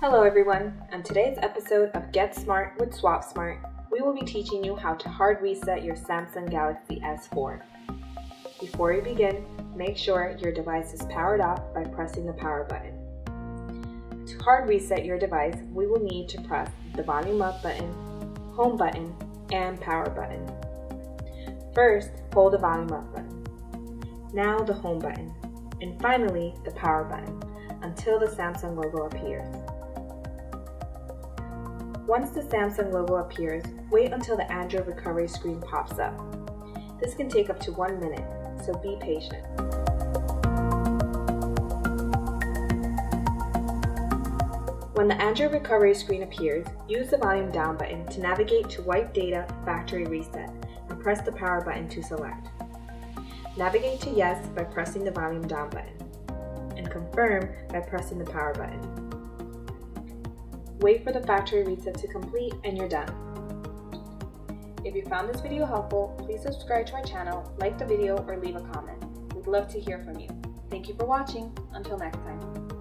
Hello everyone! On today's episode of Get Smart with Swap Smart, we will be teaching you how to hard reset your Samsung Galaxy S4. Before we begin, make sure your device is powered off by pressing the power button. To hard reset your device, we will need to press the volume up button, home button, and power button. First, hold the volume up button. Now the home button, and finally the power button until the Samsung logo appears. Once the Samsung logo appears, wait until the Android recovery screen pops up. This can take up to 1 minute, so be patient. When the Android recovery screen appears, use the volume down button to navigate to Wipe Data Factory Reset and press the power button to select. Navigate to Yes by pressing the volume down button and Confirm by pressing the power button. Wait for the factory reset to complete and you're done. If you found this video helpful, please subscribe to our channel, like the video, or leave a comment. We'd love to hear from you. Thank you for watching. Until next time.